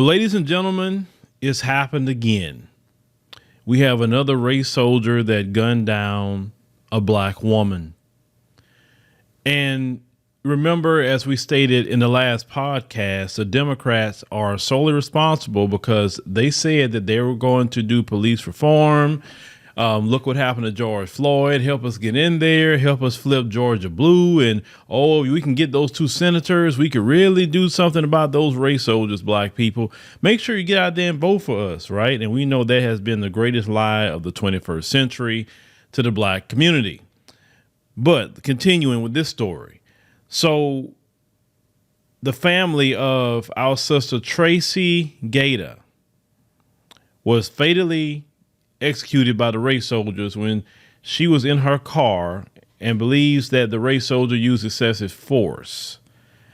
Ladies and gentlemen, it's happened again. We have another race soldier that gunned down a black woman. And remember, as we stated in the last podcast, the Democrats are solely responsible because they said that they were going to do police reform. Look what happened to George Floyd. Help us get in there. Help us flip Georgia blue. And, we can get those two senators. We could really do something about those race soldiers, black people. Make sure you get out there and vote for us, right? And we know that has been the greatest lie of the 21st century to the black community. But continuing with this story. So the family of our sister Tracy Gaida was fatally executed by the race soldiers when she was in her car and believes that the race soldier used excessive force.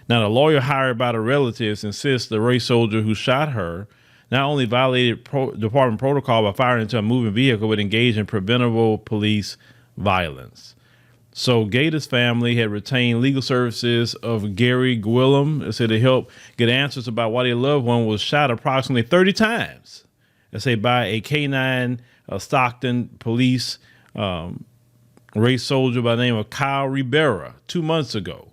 Now, the lawyer hired by the relatives insists the race soldier who shot her not only violated department protocol by firing into a moving vehicle, but engaged in preventable police violence. So Gaeta's family had retained legal services of Gary Gwillem, said to help get answers about why their loved one was shot approximately 30 times, by a K-9 Stockton police race soldier by the name of Kyle Rivera 2 months ago.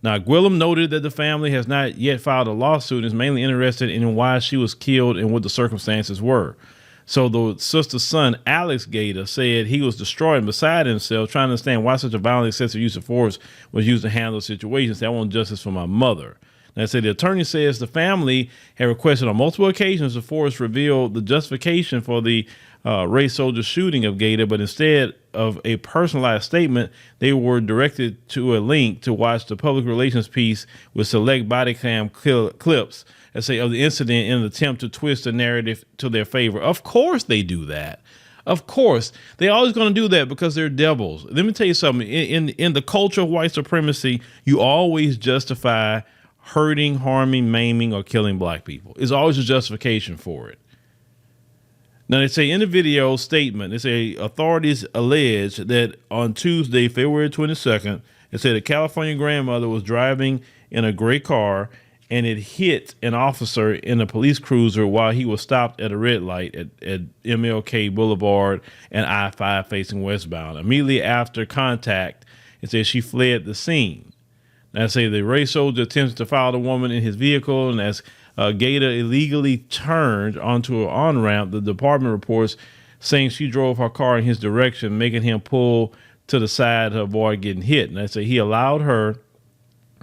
Now, Gwillem noted that the family has not yet filed a lawsuit and is mainly interested in why she was killed and what the circumstances were. So the sister's son, Alex Gaeta, said he was destroyed and beside himself, trying to understand why such a violent, excessive use of force was used to handle situations. I want justice for my mother. Now, the attorney says the family had requested on multiple occasions the force reveal the justification for the race soldier shooting of Gaeta, but instead of a personalized statement, they were directed to a link to watch the public relations piece with select body cam clips, of the incident in an attempt to twist the narrative to their favor. Of course they do that. Of course, they're always going to do that because they're devils. Let me tell you something. In the culture of white supremacy, you always justify hurting, harming, maiming, or killing black people. It's always a justification for it. Now, they say in the video statement, they say authorities allege that on Tuesday, February 22nd, they said a California grandmother was driving in a gray car and it hit an officer in a police cruiser while he was stopped at a red light at MLK Boulevard and I-5 facing westbound. Immediately after contact, it says she fled the scene. Now, the race soldier attempted to follow the woman in his vehicle, and as Gaeta illegally turned onto an on-ramp, the department reports saying she drove her car in his direction, making him pull to the side to avoid getting hit. And he allowed her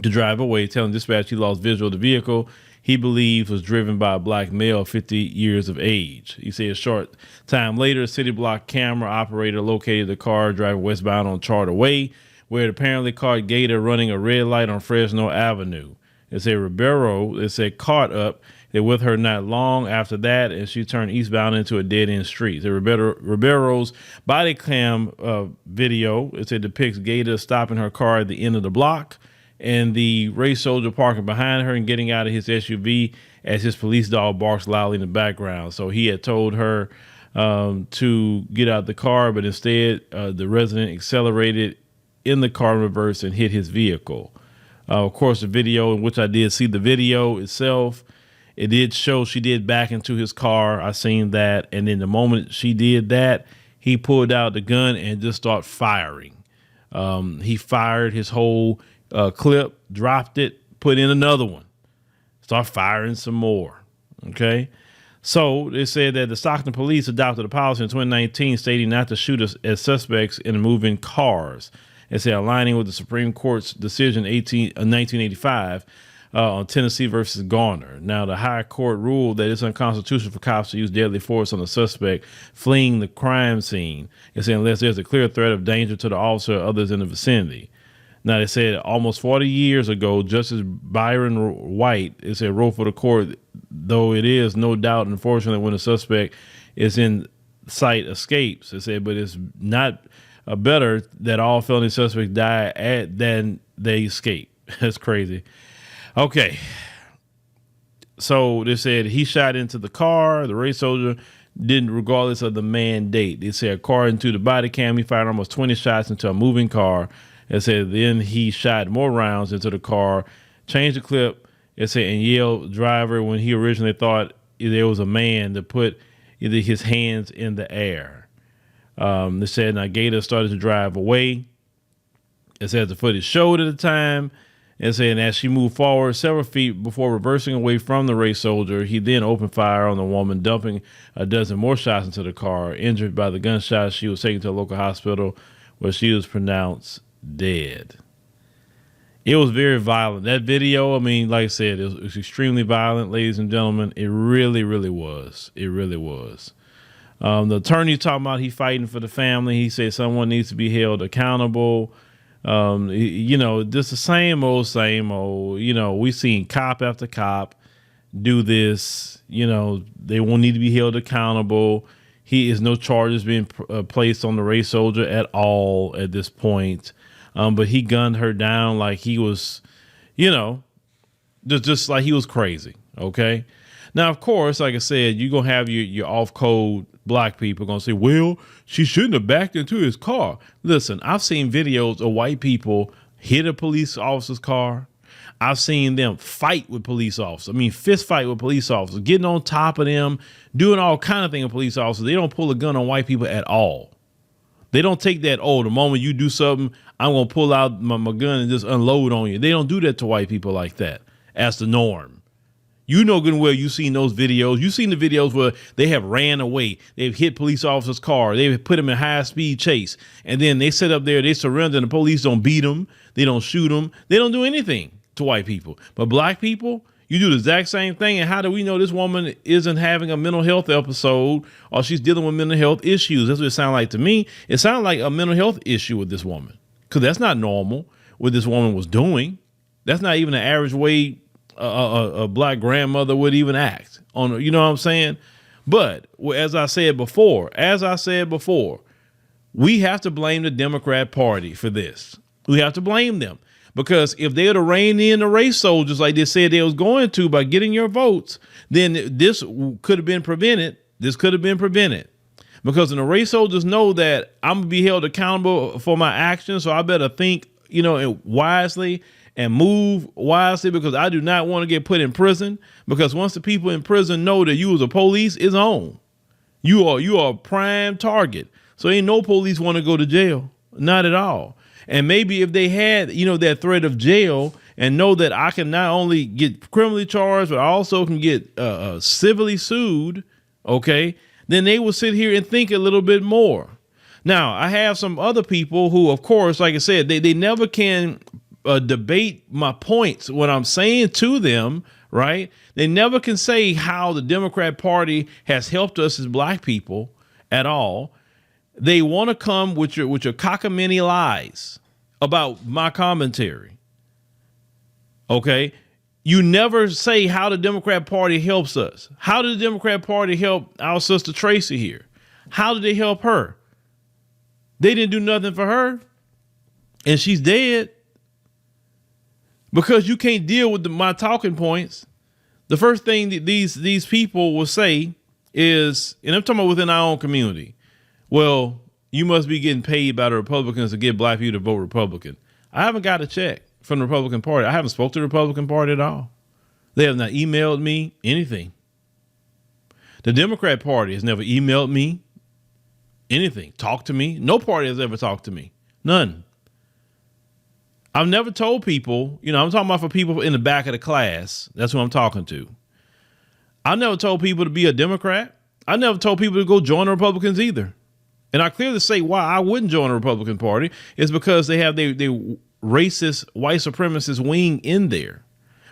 to drive away, telling dispatch he lost visual of the vehicle he believes was driven by a black male 50 years of age. He said a short time later, a city block camera operator located the car driving westbound on Charter Way, where it apparently caught Gaeta running a red light on Fresno Avenue. It said Ribeiro, caught up with her not long after that, and she turned eastbound into a dead-end street. Ribeiro's body cam video, depicts Gaeta stopping her car at the end of the block and the race soldier parking behind her and getting out of his SUV as his police dog barks loudly in the background. So he had told her to get out the car, but instead the resident accelerated in the car in reverse and hit his vehicle. Of course, the video, in which I did see the video itself, it did show she did back into his car. I seen that. And then the moment she did that, he pulled out the gun and just started firing. He fired his whole clip, dropped it, put in another one, start firing some more. Okay. So they said that the Stockton police adopted a policy in 2019 stating not to shoot as suspects in moving cars. They say aligning with the Supreme Court's decision 1985 on Tennessee versus Garner. Now, the high court ruled that it's unconstitutional for cops to use deadly force on a suspect fleeing the crime scene. They say unless there's a clear threat of danger to the officer or others in the vicinity. Now, they said almost 40 years ago, Justice Byron White, wrote for the court, though it is no doubt, unfortunately, when a suspect is in sight escapes. They said, but it's not better that all felony suspects die than they escape. That's crazy. Okay. So they said he shot into the car. The race soldier didn't, regardless of the mandate. They said, according to the body cam, he fired almost 20 shots into a moving car. They said then he shot more rounds into the car, changed the clip, It said, and yelled driver when he originally thought there was a man to put either his hands in the air. They said now Gaeta started to drive away. It said the footage showed at the time. It said as she moved forward several feet before reversing away from the race soldier, he then opened fire on the woman, dumping a dozen more shots into the car. Injured by the gunshots, she was taken to a local hospital where she was pronounced dead. It was very violent. That video, I mean, like I said, it was extremely violent, ladies and gentlemen. It really, really was. It really was. The attorney talking about he fighting for the family. He said someone needs to be held accountable. Just the same old, we seen cop after cop do this, they won't need to be held accountable. He is no charges being placed on the race soldier at all at this point. But he gunned her down like he was, just like he was crazy. Okay. Now, of course, like I said, you're going to have your off code black people going to say, well, she shouldn't have backed into his car. Listen, I've seen videos of white people hit a police officer's car. I've seen them fight with police officers. I mean, fist fight with police officers, getting on top of them, doing all kind of things with police officers. They don't pull a gun on white people at all. They don't take that, the moment you do something, I'm going to pull out my gun and just unload on you. They don't do that to white people like that. As the norm. You know good and well you've seen those videos. You've seen the videos where they have ran away. They've hit police officers' car. They've put them in high-speed chase. And then they sit up there, they surrender, and the police don't beat them. They don't shoot them. They don't do anything to white people. But black people, you do the exact same thing. And how do we know this woman isn't having a mental health episode or she's dealing with mental health issues? That's what it sounds like to me. It sounds like a mental health issue with this woman because that's not normal what this woman was doing. That's not even an average way a black grandmother would even act on, you know what I'm saying? But as I said before, we have to blame the Democrat Party for this. We have to blame them because if they had reined in the race soldiers like they said they was going to by getting your votes, then this could have been prevented. This could have been prevented because when the race soldiers know that I'm gonna be held accountable for my actions, so I better think, wisely and move wisely because I do not want to get put in prison because once the people in prison know that you was a police, it's on. You are a prime target. So ain't no police want to go to jail. Not at all. And maybe if they had, that threat of jail and know that I can not only get criminally charged, but I also can get civilly sued. Okay. Then they will sit here and think a little bit more. Now I have some other people who, of course, like I said, they never can debate my points, what I'm saying to them, right? They never can say how the Democrat Party has helped us as black people at all. They want to come with your cockamamie lies about my commentary. Okay. You never say how the Democrat Party helps us. How did the Democrat Party help our sister Tracey here? How did they help her? They didn't do nothing for her and she's dead. Because you can't deal with my talking points. The first thing that these people will say is, and I'm talking about within our own community, well, you must be getting paid by the Republicans to get black people to vote Republican. I haven't got a check from the Republican Party. I haven't spoke to the Republican Party at all. They have not emailed me anything. The Democrat Party has never emailed me anything, talked to me. No party has ever talked to me. None. I've never told people, I'm talking about for people in the back of the class. That's who I'm talking to. I never told people to be a Democrat. I never told people to go join the Republicans either. And I clearly say why I wouldn't join the Republican Party is because they have their racist, white supremacist wing in there.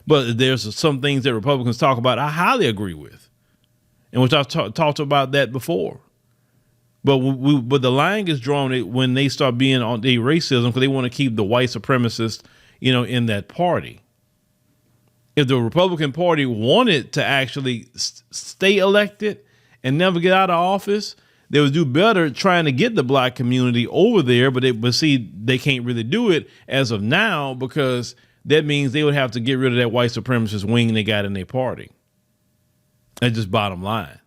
But there's some things that Republicans talk about I highly agree with, and which I've talked about that before. But the line gets drawn when they start being on the racism because they want to keep the white supremacists, in that party. If the Republican Party wanted to actually stay elected and never get out of office, they would do better trying to get the black community over there. But they can't really do it as of now because that means they would have to get rid of that white supremacist wing they got in their party. That's just bottom line.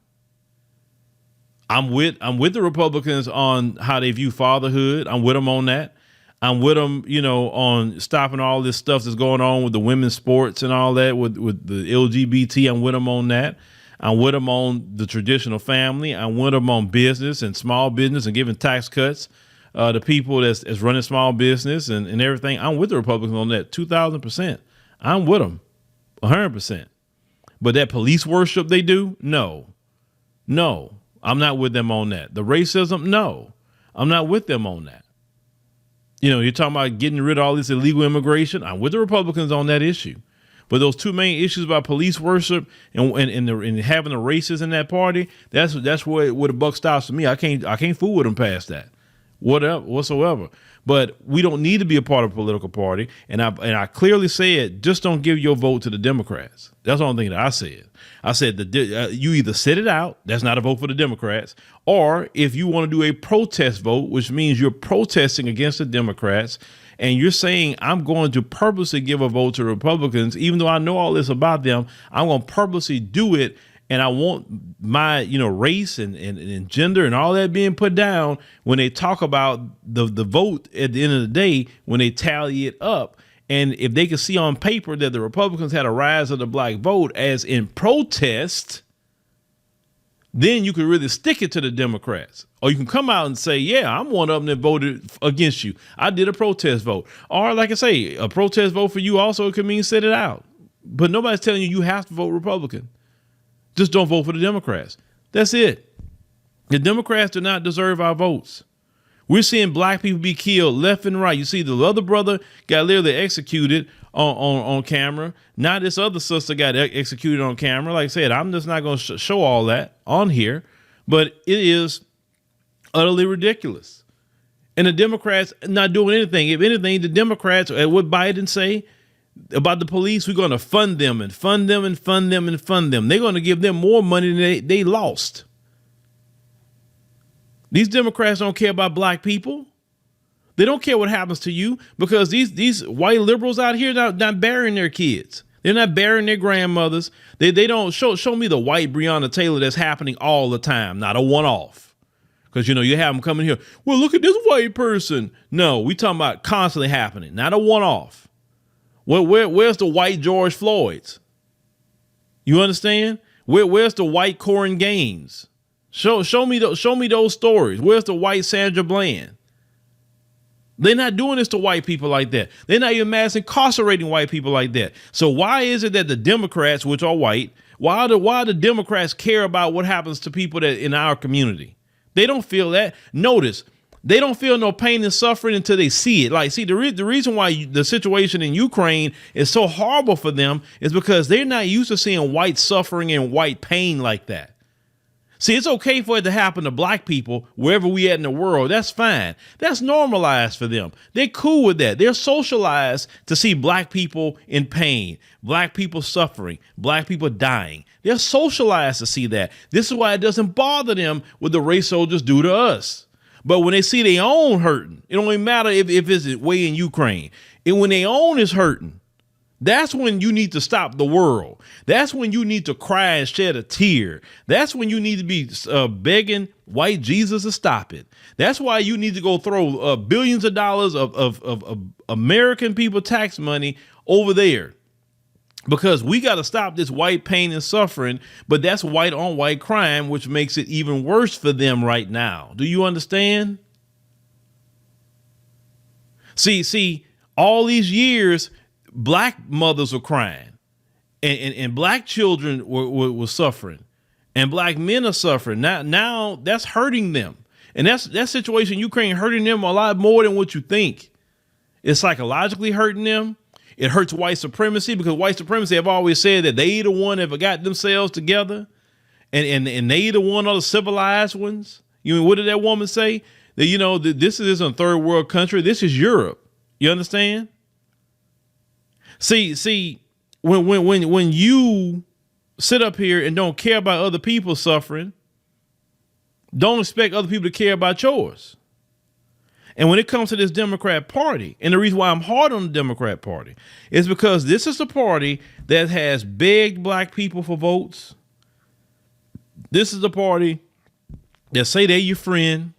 I'm with the Republicans on how they view fatherhood. I'm with them on that. I'm with them, on stopping all this stuff that's going on with the women's sports and all that with the LGBT. I'm with them on that. I'm with them on the traditional family. I'm with them on business and small business and giving tax cuts to people that's running small business and everything. I'm with the Republicans on that 2,000%. I'm with them 100%. But that police worship they do, no, I'm not with them on that. The racism, no, I'm not with them on that. You're talking about getting rid of all this illegal immigration. I'm with the Republicans on that issue. But those two main issues about police worship and having the racists in that party, that's where the buck stops for me. I can't fool with them past that, whatsoever. But we don't need to be a part of a political party. And I clearly said, just don't give your vote to the Democrats. That's the only thing that I said. I said you either sit it out, that's not a vote for the Democrats, or if you want to do a protest vote, which means you're protesting against the Democrats, and you're saying I'm going to purposely give a vote to Republicans, even though I know all this about them, I'm going to purposely do it. And I want my, race and gender and all that being put down when they talk about the vote at the end of the day, when they tally it up. And if they can see on paper that the Republicans had a rise of the black vote as in protest, then you can really stick it to the Democrats. Or you can come out and say, yeah, I'm one of them that voted against you. I did a protest vote. Or like I say, a protest vote for you also could mean sit it out. But nobody's telling you have to vote Republican. Just don't vote for the Democrats. That's it. The Democrats do not deserve our votes. We're seeing black people be killed left and right. You see, the other brother got literally executed on camera. Now this other sister got executed on camera. Like I said, I'm just not going to show all that on here, but it is utterly ridiculous. And the Democrats not doing anything. If anything, the Democrats, what Biden say about the police, we're going to fund them and fund them and fund them and fund them. They're going to give them more money than they lost. These Democrats don't care about black people. They don't care what happens to you because these white liberals out here not burying their kids. They're not burying their grandmothers. They don't show me the white Breonna Taylor that's happening all the time, not a one-off. Because, you have them coming here. Well, look at this white person. No, we talking about constantly happening, not a one-off. Where's the white George Floyds? You understand? Where's the white Corin Gaines? Show me those stories. Where's the white Sandra Bland? They're not doing this to white people like that. They're not even mass incarcerating white people like that. So why is it that the Democrats, which are white, why the Democrats care about what happens to people that in our community? They don't feel that. Notice, they don't feel no pain and suffering until they see it. Like, see, the reason why the situation in Ukraine is so horrible for them is because they're not used to seeing white suffering and white pain like that. See, it's okay for it to happen to black people wherever we at in the world. That's fine. That's normalized for them. They're cool with that. They're socialized to see black people in pain, black people suffering, black people dying. They're socialized to see that. This is why it doesn't bother them what the race soldiers do to us. But when they see their own hurting, it don't even matter if it's way in Ukraine. And when their own is hurting, that's when you need to stop the world. That's when you need to cry and shed a tear. That's when you need to be begging white Jesus to stop it. That's why you need to go throw billions of dollars of American people tax money over there. Because we got to stop this white pain and suffering, but that's white on white crime, which makes it even worse for them right now. Do you understand? See, all these years, black mothers were crying and black children were suffering and black men are suffering. Now that's hurting them. And that situation in Ukraine hurting them a lot more than what you think. It's psychologically hurting them. It hurts white supremacy because white supremacy have always said that they the one that got themselves together and they the one of the civilized ones. You mean, what did that woman say? That, this isn't a third world country. This is Europe. You understand? See, when you sit up here and don't care about other people's suffering, don't expect other people to care about yours. And when it comes to this Democrat Party, and the reason why I'm hard on the Democrat Party is because this is the party that has begged black people for votes. This is the party that say they're your friend.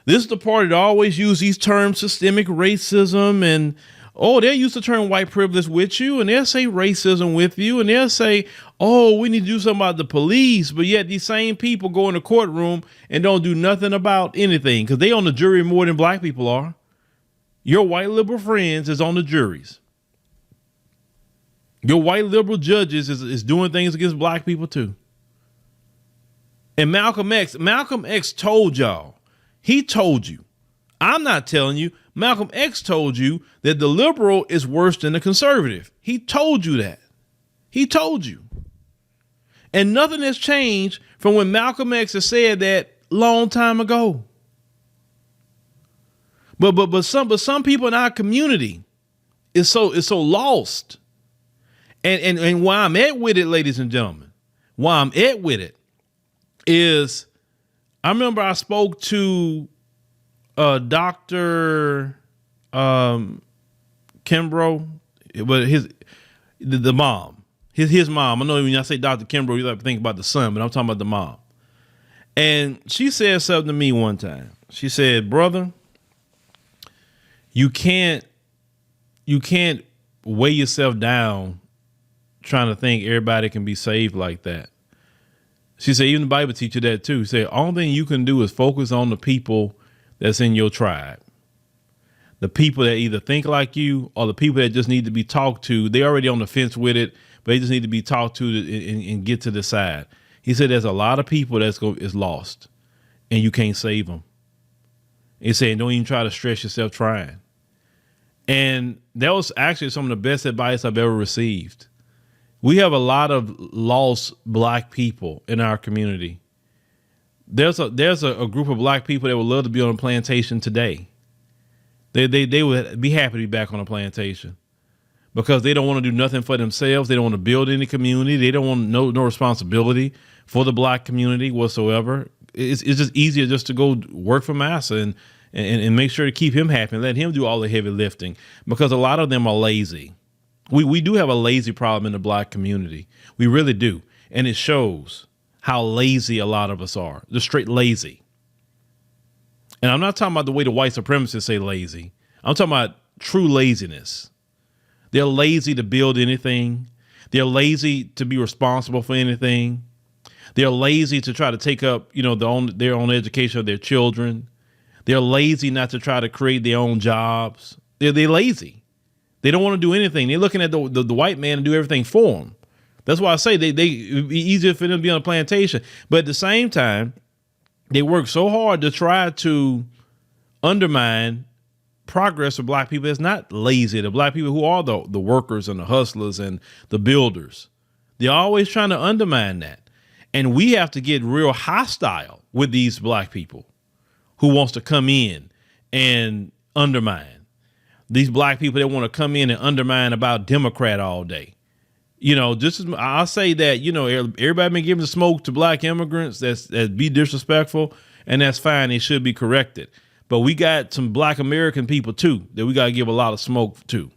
This is the party that always use these terms, systemic racism, and they'll use the term white privilege with you, and they'll say racism with you, and they'll say, oh, we need to do something about the police. But yet these same people go in the courtroom and don't do nothing about anything because they on the jury more than black people are. Your white liberal friends is on the juries. Your white liberal judges is doing things against black people too. And Malcolm X told y'all, he told you, I'm not telling you, Malcolm X told you that the liberal is worse than the conservative. He told you that. He told you. And nothing has changed from when Malcolm X has said that long time ago. But some people in our community is so lost. And why I'm at with it, ladies and gentlemen, why I'm at with it is I remember I spoke to Dr. Kimbrough, but the mom, his mom. I know when I say Dr. Kimbrough, you like to think about the son, but I'm talking about the mom. And she said something to me one time. She said, brother, you can't weigh yourself down trying to think everybody can be saved like that. She said, even the Bible teaches that too. She said, all thing you can do is focus on the people that's in your tribe. The people that either think like you or the people that just need to be talked to. They already on the fence with it, but they just need to be talked to and get to the side. He said, there's a lot of people is lost and you can't save them. He said, don't even try to stress yourself trying. And that was actually some of the best advice I've ever received. We have a lot of lost black people in our community. There's a group of black people that would love to be on a plantation today. They would be happy to be back on a plantation because they don't want to do nothing for themselves. They don't want to build any community. They don't want no responsibility for the black community whatsoever. It's just easier just to go work for massa and make sure to keep him happy and let him do all the heavy lifting because a lot of them are lazy. We do have a lazy problem in the black community. We really do. And it shows how lazy a lot of us are. Just straight lazy. And I'm not talking about the way the white supremacists say lazy. I'm talking about true laziness. They're lazy to build anything. They're lazy to be responsible for anything. They're lazy to try to take up, their own education of their children. They're lazy not to try to create their own jobs. They're lazy. They don't want to do anything. They're looking at the white man and do everything for them. That's why I say it'd be easier for them to be on a plantation. But at the same time, they work so hard to try to undermine progress of black people. It's not lazy. The black people who are the workers and the hustlers and the builders, they're always trying to undermine that. And we have to get real hostile with these black people who wants to come in and undermine. These black people that want to come in and undermine about Democrat all day. Just as I'll say that, everybody been giving the smoke to black immigrants that's be disrespectful, and that's fine. They should be corrected. But we got some black American people, too, that we got to give a lot of smoke to.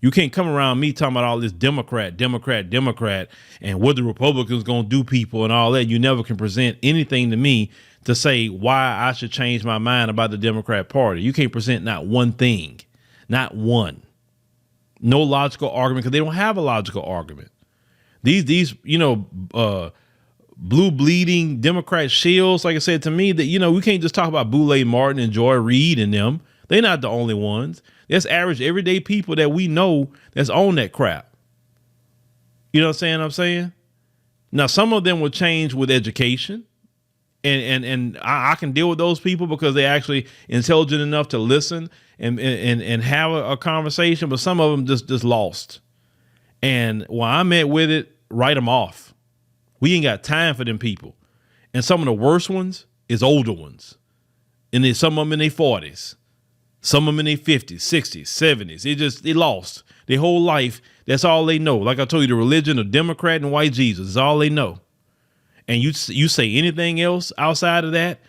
You can't come around me talking about all this Democrat, and what the Republicans going to do people and all that. You never can present anything to me to say why I should change my mind about the Democrat Party. You can't present not one thing. Not one. No logical argument because they don't have a logical argument. These blue bleeding Democrat shills, like I said to me, that, we can't just talk about Boulay Martin and Joy Reid and them. They're not the only ones. There's average everyday people that we know that's on that crap. You know what I'm saying? Now, some of them will change with education. And I can deal with those people because they're actually intelligent enough to listen and have a conversation. But some of them just lost. And while I'm at with it, write them off. We ain't got time for them people. And some of the worst ones is older ones. And then some of them in their 40s, some of them in their 50s, 60s, 70s. They lost their whole life. That's all they know. Like I told you, the religion of Democrat and white Jesus is all they know. And you say anything else outside of that,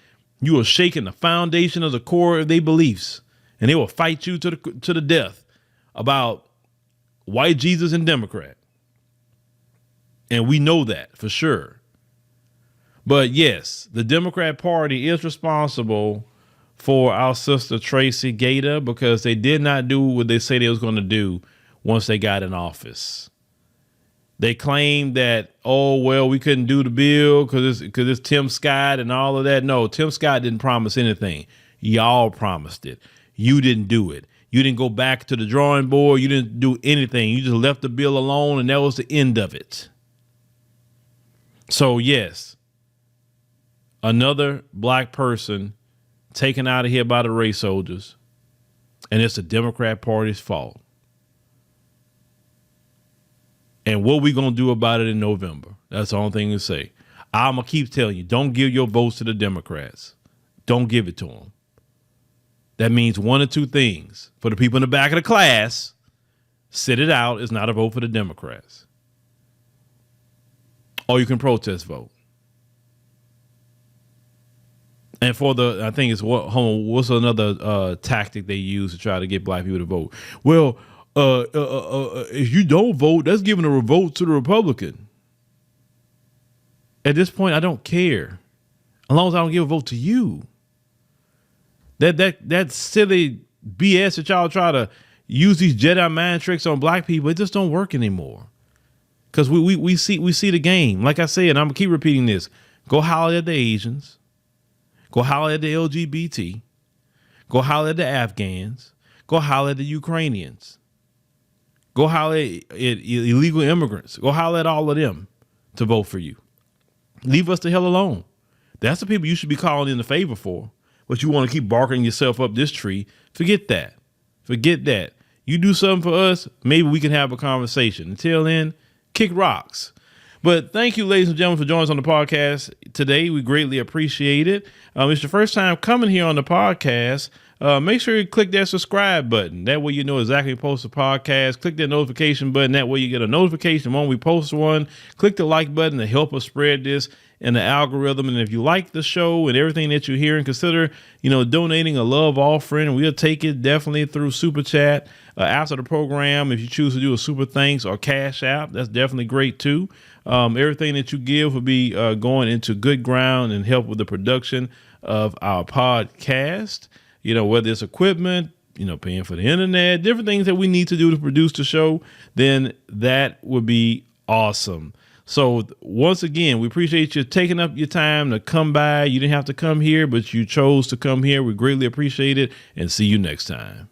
you are shaking the foundation of the core of their beliefs, and they will fight you to the death about white Jesus and Democrat. And we know that for sure. But yes, the Democrat Party is responsible for our sister Tracy Gaida because they did not do what they said they was going to do once they got in office. They claimed that, oh, well, we couldn't do the bill because it's Tim Scott and all of that. No, Tim Scott didn't promise anything. Y'all promised it. You didn't do it. You didn't go back to the drawing board. You didn't do anything. You just left the bill alone, and that was the end of it. So, yes, another black person taken out of here by the race soldiers, and it's the Democrat Party's fault. And what we going to do about it in November? That's the only thing to say. I'm going to keep telling you, don't give your votes to the Democrats. Don't give it to them. That means one or two things. For the people in the back of the class, sit it out. It's not a vote for the Democrats. Or you can protest vote. And for I think it's what's another tactic they use to try to get black people to vote? Well, if you don't vote, that's giving a revolt to the Republican. At this point, I don't care. As long as I don't give a vote to you. That silly BS that y'all try to use these Jedi mind tricks on black people, it just don't work anymore. Because we see the game. Like I said, I'm gonna keep repeating this. Go holler at the Asians. Go holler at the LGBT. Go holler at the Afghans. Go holler at the Ukrainians. Go holler at illegal immigrants. Go holler at all of them to vote for you. Leave us the hell alone. That's the people you should be calling in the favor for. But you want to keep barking yourself up this tree. Forget that. Forget that. You do something for us, maybe we can have a conversation. Until then, kick rocks. But thank you, ladies and gentlemen, for joining us on the podcast today. We greatly appreciate it. It's your first time coming here on the podcast. Make sure you click that subscribe button. That way you know exactly when we post a podcast. Click that notification button. That way you get a notification when we post one. Click the like button to help us spread this in the algorithm. And if you like the show and everything that you hear, and consider, donating a love offering. We'll take it definitely through Super Chat after the program. If you choose to do a Super Thanks or Cash App, that's definitely great too. Everything that you give will be going into good ground and help with the production of our podcast. Whether it's equipment, paying for the internet, different things that we need to do to produce the show, then that would be awesome. So once again, we appreciate you taking up your time to come by. You didn't have to come here, but you chose to come here. We greatly appreciate it, and see you next time.